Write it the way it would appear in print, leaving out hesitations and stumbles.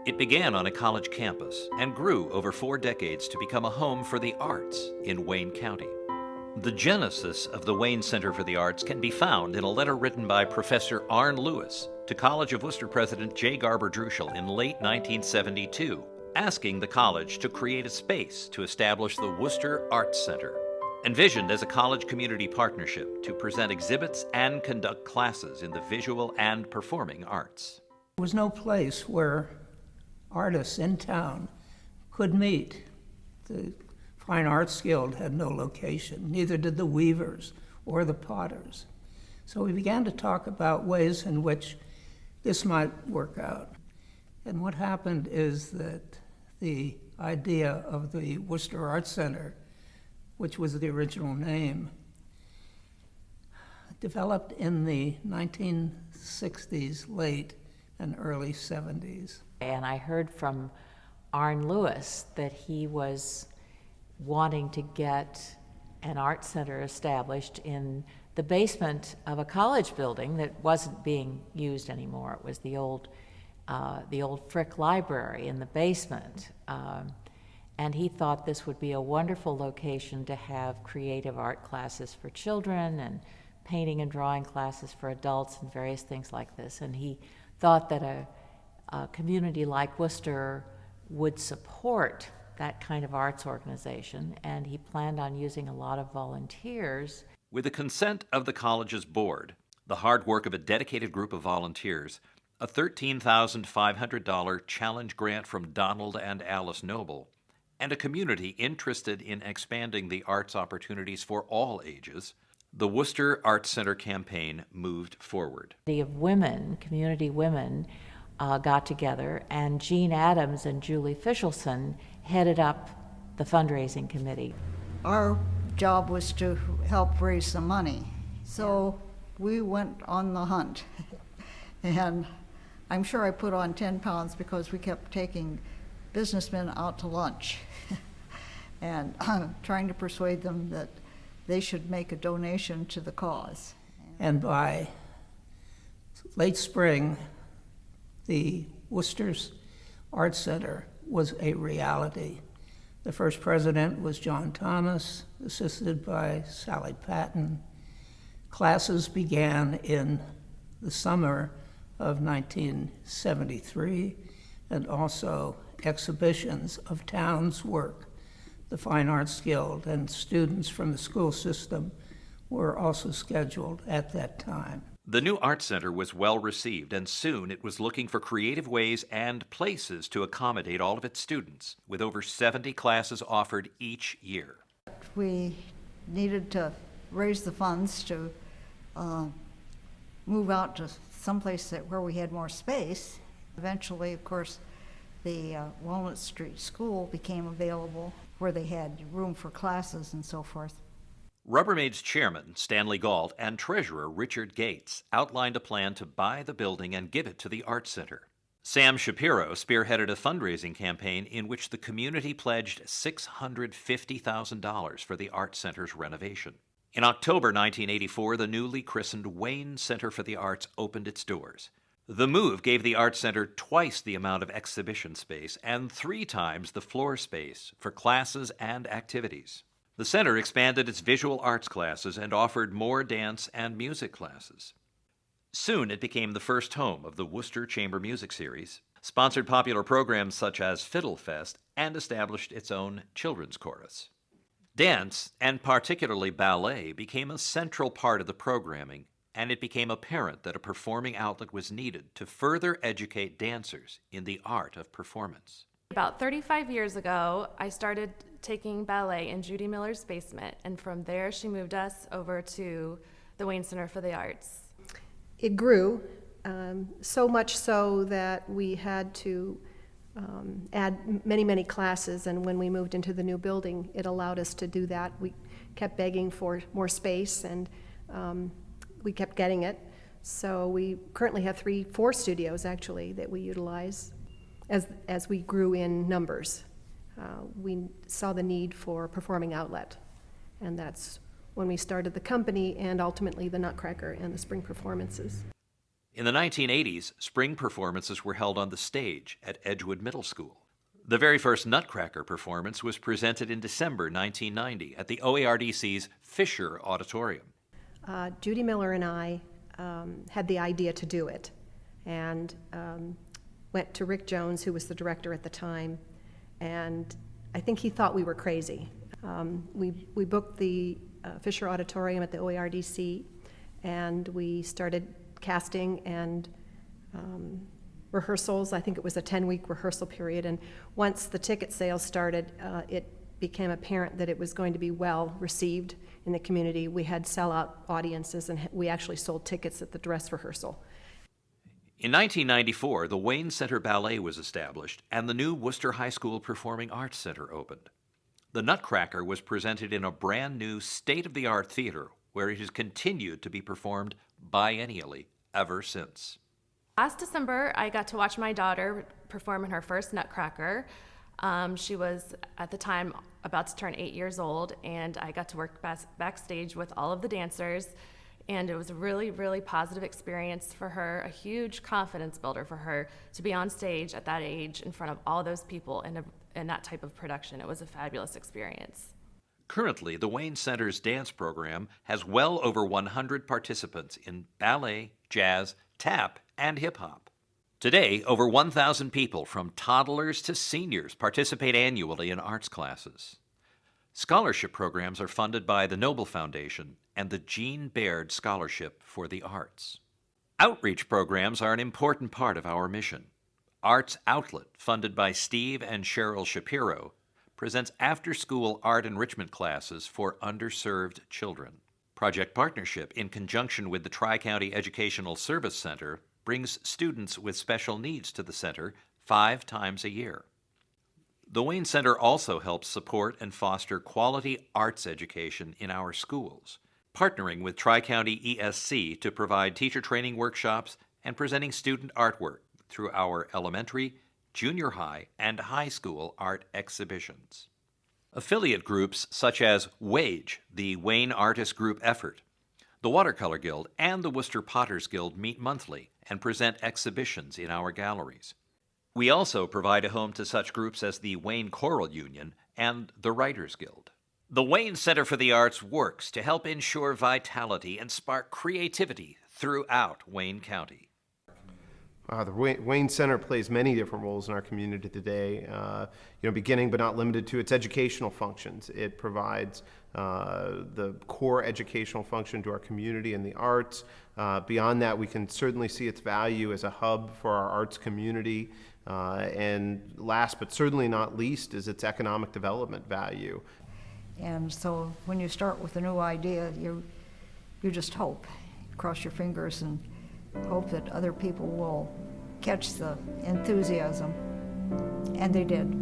It began on a college campus and grew over 4 decades to become a home for the arts in Wayne County. The genesis of the Wayne Center for the Arts can be found in a letter written by Professor Arne Lewis to College of Worcester President J. Garber Druschel in late 1972, asking the college to create a space to establish the Worcester Arts Center, envisioned as a college community partnership to present exhibits and conduct classes in the visual and performing arts. There was no place where artists in town could meet. The Fine Arts Guild had no location, neither did the weavers or the potters. So we began to talk about ways in which this might work out. And what happened is that the idea of the Worcester Arts Center, which was the original name, developed in the 1960s, late and early 70s. And I heard from Arne Lewis that he was wanting to get an art center established in the basement of a college building that wasn't being used anymore. It was the old Frick Library in the basement. And he thought this would be a wonderful location to have creative art classes for children and painting and drawing classes for adults and various things like this. And he thought that a community like Worcester would support that kind of arts organization, and he planned on using a lot of volunteers. With the consent of the college's board, the hard work of a dedicated group of volunteers, a $13,500 challenge grant from Donald and Alice Noble, and a community interested in expanding the arts opportunities for all ages, the Worcester Arts Center campaign moved forward. Of women, community women, got together, and Jean Adams and Julie Fischelson headed up the fundraising committee. Our job was to help raise some money, so we went on the hunt. And I'm sure I put on 10 pounds because we kept taking businessmen out to lunch and trying to persuade them that they should make a donation to the cause. And by late spring, the Worcester's Arts Center was a reality. The first president was John Thomas, assisted by Sally Patton. Classes began in the summer of 1973, and also exhibitions of town's work. The Fine Arts Guild and students from the school system were also scheduled at that time. The new Art Center was well received, and soon it was looking for creative ways and places to accommodate all of its students, with over 70 classes offered each year. We needed to raise the funds to move out to someplace where we had more space. Eventually, of course, the Walnut Street School became available, where they had room for classes and so forth. Rubbermaid's chairman, Stanley Galt, and treasurer, Richard Gates, outlined a plan to buy the building and give it to the Art Center. Sam Shapiro spearheaded a fundraising campaign in which the community pledged $650,000 for the Art Center's renovation. In October 1984, the newly christened Wayne Center for the Arts opened its doors. The move gave the Art Center twice the amount of exhibition space and 3 times the floor space for classes and activities. The center expanded its visual arts classes and offered more dance and music classes. Soon it became the first home of the Worcester Chamber Music Series, sponsored popular programs such as Fiddle Fest, and established its own children's chorus. Dance, and particularly ballet, became a central part of the programming, and it became apparent that a performing outlet was needed to further educate dancers in the art of performance. About 35 years ago, I started taking ballet in Judy Miller's basement, and from there she moved us over to the Wayne Center for the Arts. It grew, so much so that we had to add many classes, and when we moved into the new building, it allowed us to do that. We kept begging for more space, and we kept getting it. So we currently have 4 studios, actually, that we utilize as we grew in numbers. We saw the need for a performing outlet, and that's when we started the company and ultimately the Nutcracker and the spring performances. In the 1980s, spring performances were held on the stage at Edgewood Middle School. The very first Nutcracker performance was presented in December 1990 at the OARDC's Fisher Auditorium. Judy Miller and I had the idea to do it, and went to Rick Jones, who was the director at the time, and I think he thought we were crazy. We booked the Fisher Auditorium at the OARDC, and we started casting and rehearsals. I think it was a 10-week rehearsal period, and once the ticket sales started, it became apparent that it was going to be well received in the community. We had sellout audiences, and we actually sold tickets at the dress rehearsal. In 1994, the Wayne Center Ballet was established, and the new Worcester High School Performing Arts Center opened. The Nutcracker was presented in a brand new state-of-the-art theater, where it has continued to be performed biennially ever since. Last December, I got to watch my daughter perform in her first Nutcracker. She was, at the time, about to turn 8 years old, and I got to work backstage with all of the dancers, and it was a really, really positive experience for her, a huge confidence builder for her to be on stage at that age in front of all those people in that type of production. It was a fabulous experience. Currently, the Wayne Center's dance program has well over 100 participants in ballet, jazz, tap, and hip-hop. Today, over 1,000 people from toddlers to seniors participate annually in arts classes. Scholarship programs are funded by the Noble Foundation and the Jean Baird Scholarship for the Arts. Outreach programs are an important part of our mission. Arts Outlet, funded by Steve and Cheryl Shapiro, presents after-school art enrichment classes for underserved children. Project Partnership, in conjunction with the Tri-County Educational Service Center, brings students with special needs to the center 5 times a year. The Wayne Center also helps support and foster quality arts education in our schools, partnering with Tri-County ESC to provide teacher training workshops and presenting student artwork through our elementary, junior high, and high school art exhibitions. Affiliate groups such as WAGE, the Wayne Artist Group Effort, the Watercolor Guild, and the Worcester Potters Guild meet monthly and present exhibitions in our galleries. We also provide a home to such groups as the Wayne Choral Union and the Writers Guild. The Wayne Center for the Arts works to help ensure vitality and spark creativity throughout Wayne County. The Wayne Center plays many different roles in our community today, beginning but not limited to its educational functions. It provides the core educational function to our community in the arts. Beyond that, we can certainly see its value as a hub for our arts community. And last but certainly not least is its economic development value. And so when you start with a new idea, you just hope, cross your fingers and hope that other people will catch the enthusiasm, and they did.